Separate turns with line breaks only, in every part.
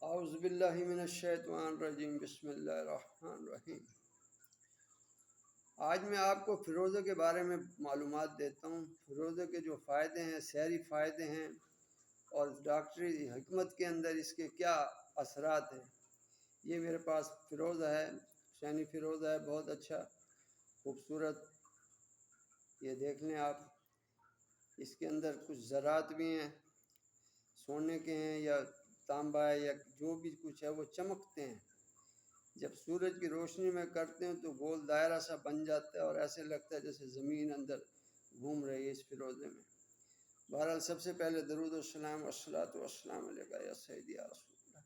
اعوذ باللہ من الشیطان الرجیم بسم اللہ الرحمن الرحیم۔ آج میں آپ کو فیروزے کے بارے میں معلومات دیتا ہوں۔ فیروزے کے جو فائدے ہیں، سحری فائدے ہیں، اور ڈاکٹری حکمت کے اندر اس کے کیا اثرات ہیں۔ یہ میرے پاس فیروزہ ہے، شینی فیروزہ ہے، بہت اچھا خوبصورت۔ یہ دیکھ لیں آپ، اس کے اندر کچھ ذرات بھی ہیں، سونے کے ہیں یا تانبا ہے یا جو بھی کچھ ہے، وہ چمکتے ہیں۔ جب سورج کی روشنی میں کرتے ہیں تو گول دائرہ سا بن جاتا ہے اور ایسے لگتا ہے جیسے زمین اندر گھوم رہی ہے اس فیروزے میں۔ بہرحال سب سے پہلے درود و السلام والصلاۃ والسلام علیکہ یا سیدی یا رسول اللہ،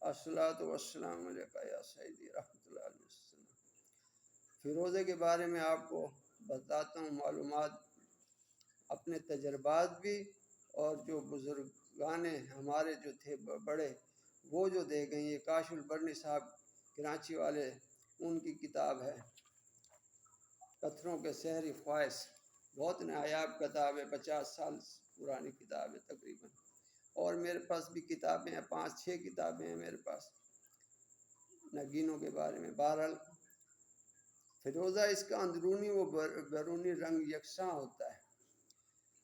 الصلاۃ والسلام علیکہ یا سیدی رحمۃ اللہ علیہ وسلم۔ فیروزے کے بارے میں آپ کو بتاتا ہوں معلومات، اپنے تجربات بھی، اور جو بزرگان ہمارے جو تھے بڑے، وہ جو دے گئے۔ یہ کاش البرنی صاحب کراچی والے، ان کی کتاب ہے پتھروں کے سحری خواص، بہت نایاب کتاب ہے، 50 سال پرانی کتاب ہے تقریباً۔ اور میرے پاس بھی کتابیں ہیں، 5-6 کتابیں ہیں میرے پاس نگینوں کے بارے میں۔ بہرحال فیروزہ اس کا اندرونی و بیرونی رنگ یکساں ہوتا ہے۔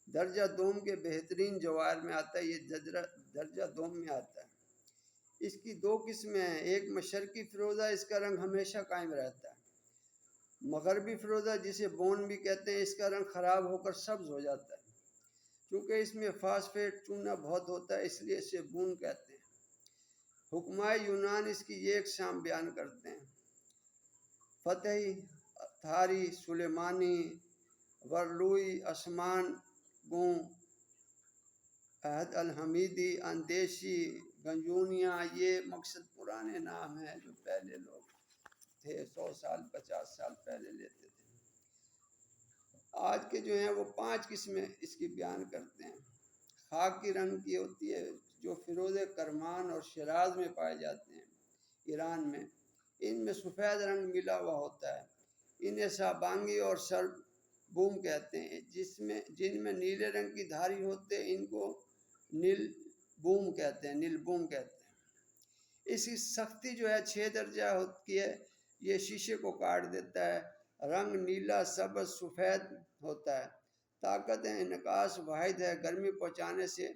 درجہ دوم کے بہترین جواہر میں آتا ہے، یہ درجہ دوم میں آتا ہے۔ اس کی 2 قسمیں ہیں، ایک مشرقی فیروزہ، اس کا رنگ ہمیشہ قائم رہتا ہے۔ مغربی فیروزہ جسے بون بھی کہتے ہیں، اس کا رنگ خراب ہو کر سبز ہو جاتا ہے۔ چونکہ اس میں فاسفیٹ چونا بہت ہوتا ہے، اس لیے اسے بون کہتے ہیں۔ حکمائے یونان اس کی یہ اقسام بیان کرتے ہیں: فتحی، تھاری، سلیمانی، ورلوئی، اسمان گوں، عہد الحمیدی، اندیشی، گنجونیا۔ یہ مقصد پرانے نام ہیں جو پہلے لوگ تھے، 100 سال 50 سال پہلے لیتے تھے۔ آج کے جو ہیں وہ 5 قسمیں اس کی بیان کرتے ہیں۔ خاک کی رنگ کی ہوتی ہے، جو فیروزے کرمان اور شیراز میں پائے جاتے ہیں، ایران میں۔ ان میں سفید رنگ ملا ہوا ہوتا ہے، انہیں سابانگی اور سر بوم کہتے ہیں۔ جن میں نیلے رنگ کی دھاری ہوتے ہیں، ان کو نیل بوم کہتے ہیں۔ اس کی سختی جو ہے 6 درجہ ہوتی ہے، یہ شیشے کو کاٹ دیتا ہے۔ رنگ نیلا، سبز، سفید ہوتا ہے۔ طاقت انعکاس واحد ہے، گرمی پہنچانے سے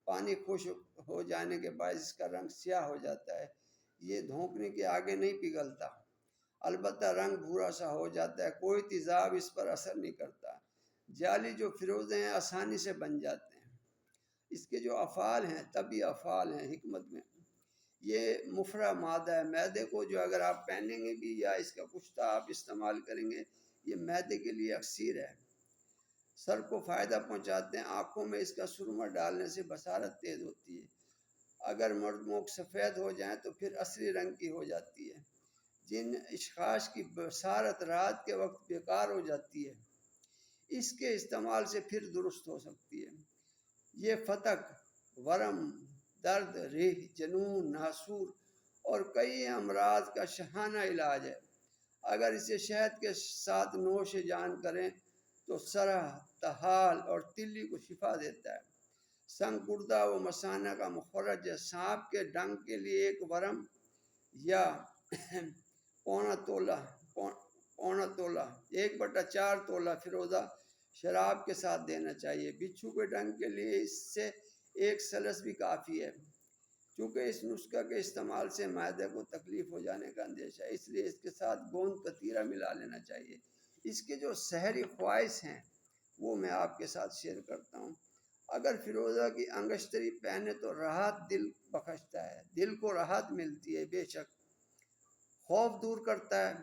پانی خشک ہو جانے کے باعث اس کا رنگ سیاہ ہو جاتا ہے۔ یہ دھونکنے کے آگے نہیں پگھلتا، البتہ رنگ بھورا سا ہو جاتا ہے، کوئی تیزاب اس پر اثر نہیں کرتا۔ جعلی جو فیروزے ہیں آسانی سے بن جاتے ہیں۔ اس کے جو افعال ہیں، طبی افعال ہیں حکمت میں، یہ مفرہ مادہ ہے۔ معدے کو جو اگر آپ پہنیں گے بھی یا اس کا کشتہ آپ استعمال کریں گے، یہ معدے کے لیے اکسیر ہے۔ سر کو فائدہ پہنچاتے ہیں، آنکھوں میں اس کا سرما ڈالنے سے بصارت تیز ہوتی ہے۔ اگر مرد موک سفید ہو جائیں تو پھر اصلی رنگ کی ہو جاتی ہے۔ جن اشخاص کی بصارت رات کے وقت بیکار ہو جاتی ہے، اس کے استعمال سے پھر درست ہو سکتی ہے۔ یہ فتق، ورم، درد، ریح، جنون، ناسور اور کئی امراض کا شہانہ علاج ہے۔ اگر اسے شہد کے ساتھ نوش جان کریں تو سرہ، طحال اور تلی کو شفا دیتا ہے۔ سنگ گردہ و مثانہ کا مخرج ہے۔ سانپ کے ڈنگ کے لیے ایک ورم یا پونا تولہ 1/4 تولہ فیروزہ شراب کے ساتھ دینا چاہیے۔ بچھو کے ڈنگ کے لیے اس سے 1 سلس بھی کافی ہے۔ چونکہ اس نسخہ کے استعمال سے معدے کو تکلیف ہو جانے کا اندیشہ ہے، اس لیے اس کے ساتھ گوند کتیرا ملا لینا چاہیے۔ اس کے جو سحری خواص ہیں وہ میں آپ کے ساتھ شیئر کرتا ہوں۔ اگر فیروزہ کی انگشتری پہنے تو راحت دل بخشتا ہے، دل کو راحت ملتی ہے۔ بے شک خوف دور کرتا ہے،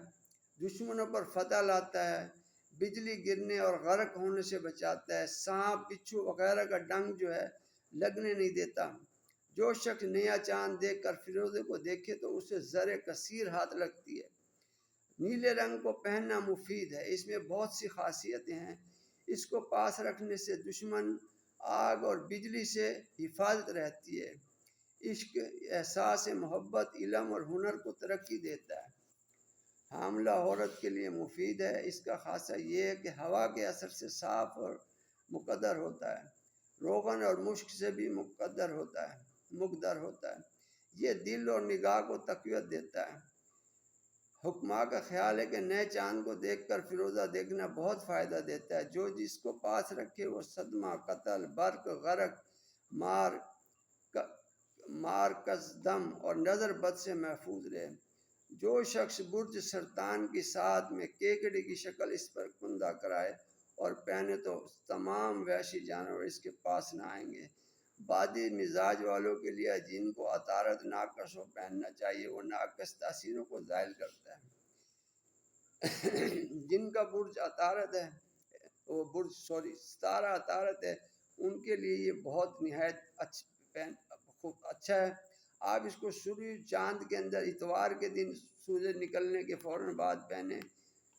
دشمنوں پر فتح لاتا ہے، بجلی گرنے اور غرق ہونے سے بچاتا ہے، سانپ، بچھو وغیرہ کا ڈنگ جو ہے لگنے نہیں دیتا۔ جو شخص نیا چاند دیکھ کر فیروزے کو دیکھے تو اسے زر کثیر ہاتھ لگتی ہے۔ نیلے رنگ کو پہننا مفید ہے، اس میں بہت سی خاصیتیں ہیں۔ اس کو پاس رکھنے سے دشمن، آگ اور بجلی سے حفاظت رہتی ہے۔ عشق، احساس محبت، علم اور ہنر کو ترقی دیتا ہے۔ حاملہ عورت کے لیے مفید ہے۔ اس کا خاصہ یہ ہے کہ ہوا کے اثر سے صاف اور مقدر ہوتا ہے، روغن اور مشک سے بھی مقدر ہوتا ہے۔ یہ دل اور نگاہ کو تقویت دیتا ہے۔ حکماء کا خیال ہے کہ نئے چاند کو دیکھ کر فیروزہ دیکھنا بہت فائدہ دیتا ہے۔ جو جس کو پاس رکھے وہ صدمہ، قتل، برق، غرق، مار قصدم اور نظر بد سے محفوظ رہے۔ جو شخص برج سرطان کی ساتھ میں کیکڑے کی شکل اس پر کندہ کرائے اور پہنے تو تمام وحشی جانور اس کے پاس نہ آئیں گے۔ بادی مزاج والوں کے لیے جن کو عطارد ناقص ہو پہننا چاہیے، وہ ناقص تاثیروں کو زائل کرتا ہے۔ جن کا برج عطارد ہے، ستارہ عطارد ہے، ان کے لیے یہ بہت نہایت اچھا ہے۔ آپ اس کو سورج چاند کے اندر اتوار کے دن سورج نکلنے کے فوراً بعد پہنیں،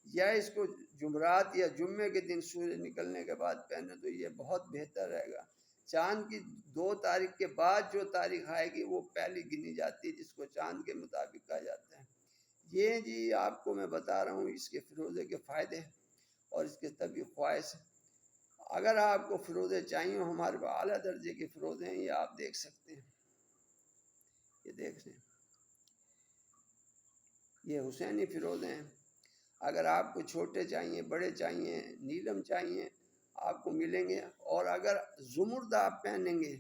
یا اس کو جمعرات یا جمعے کے دن سورج نکلنے کے بعد پہنیں تو یہ بہت بہتر رہے گا۔ چاند کی 2 تاریخ کے بعد جو تاریخ آئے گی وہ پہلی گنی جاتی ہے، جس کو چاند کے مطابق کہا جاتا ہے۔ یہ جی آپ کو میں بتا رہا ہوں اس کے فیروزے کے فائدے اور اس کے طبی خواص۔ اگر آپ کو فیروزے چاہیے، ہمارے پاس اعلیٰ درجے کے فیروزے ہیں، یہ آپ دیکھ سکتے ہیں، یہ دیکھ لیں، یہ حسینی فیروزے ہیں۔ اگر آپ کو چھوٹے چاہیے، بڑے چاہیے، نیلم چاہیے، آپ کو ملیں گے۔ اور اگر زمرد آپ پہنیں گے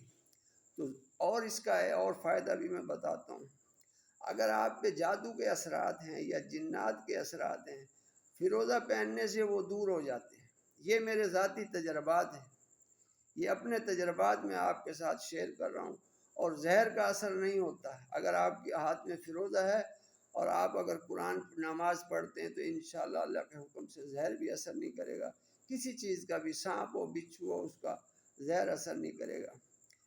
تو اور اس کا ہے اور فائدہ بھی میں بتاتا ہوں۔ اگر آپ پہ جادو کے اثرات ہیں یا جنات کے اثرات ہیں، فیروزہ پہننے سے وہ دور ہو جاتے ہیں۔ یہ میرے ذاتی تجربات ہیں، یہ اپنے تجربات میں آپ کے ساتھ شیئر کر رہا ہوں۔ اور زہر کا اثر نہیں ہوتا ہے۔ اگر آپ کے ہاتھ میں فیروزہ ہے اور آپ اگر قرآن نماز پڑھتے ہیں تو انشاءاللہ اللہ کے حکم سے زہر بھی اثر نہیں کرے گا۔ کسی چیز کا بھی، سانپ ہو، بچھو ہو، اس کا زہر اثر نہیں کرے گا۔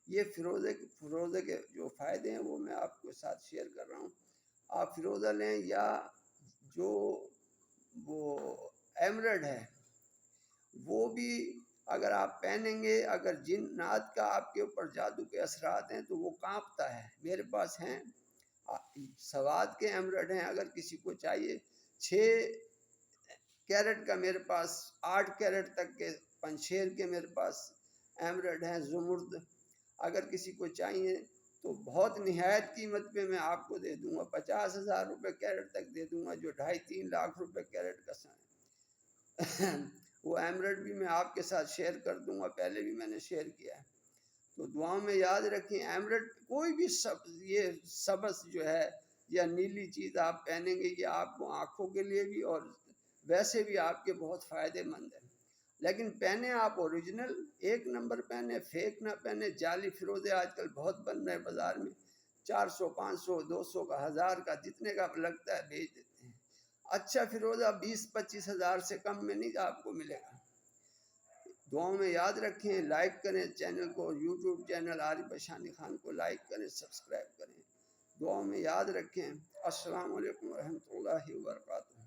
یہ فیروزے کے جو فائدے ہیں وہ میں آپ کے ساتھ شیئر کر رہا ہوں۔ آپ فیروزہ لیں، یا جو وہ ایمرلڈ ہے وہ بھی اگر آپ پہنیں گے، اگر جنات کا آپ کے اوپر جادو کے اثرات ہیں تو وہ کانپتا ہے۔ میرے پاس ہیں سواد کے ایمرلڈ ہیں، اگر کسی کو چاہیے 6 کیرٹ کا، میرے پاس 8 کیرٹ تک کے پنچھیر کے میرے پاس ایمرلڈ ہیں، زمرد۔ اگر کسی کو چاہیے تو بہت نہایت قیمت پہ میں آپ کو دے دوں گا، 50,000 روپے کیرٹ تک دے دوں گا، جو 2.5-3 لاکھ روپے کیرٹ کا ہے۔ وہ ایمرلڈ بھی میں آپ کے ساتھ شیئر کر دوں گا، پہلے بھی میں نے شیئر کیا ہے۔ تو دعاؤں میں یاد رکھیں، ایمرلڈ کوئی بھی یہ سبز جو ہے یا نیلی چیز آپ پہنیں گے، یہ آپ کو آنکھوں کے لیے بھی اور ویسے بھی آپ کے بہت فائدے مند ہیں۔ لیکن پہنے آپ اوریجنل، 1 نمبر پہنے، فیک نہ پہنے۔ جعلی فیروزے آج کل بہت بن رہے ہیں بازار میں، 400، 500، 200 کا، 1000 کا، جتنے کا لگتا ہے بھیج دیتے ہیں۔ اچھا فیروزہ 20-25 ہزار سے کم میں نہیں آپ کو ملے گا۔ دعاؤں میں یاد رکھیں، لائک کریں چینل کو، یوٹیوب چینل عارف بشانی خان کو لائک کریں، سبسکرائب کریں۔ دعاؤں میں یاد رکھیں۔ السلام علیکم ورحمۃ اللہ وبرکاتہ۔